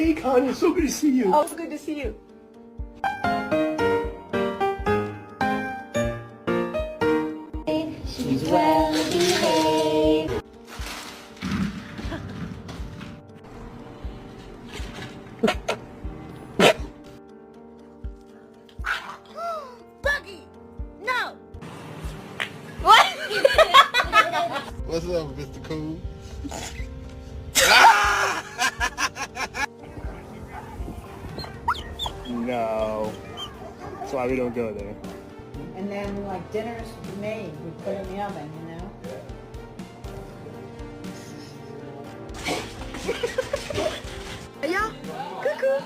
Hey, Kanye, so good to see you. Oh, it's good to see you. She's well behaved. Buggy! No! What? What's up, Mr. Cool? No. That's why we don't go there. And then like dinner's made, we put it in the oven, you know? Yeah? Cuckoo!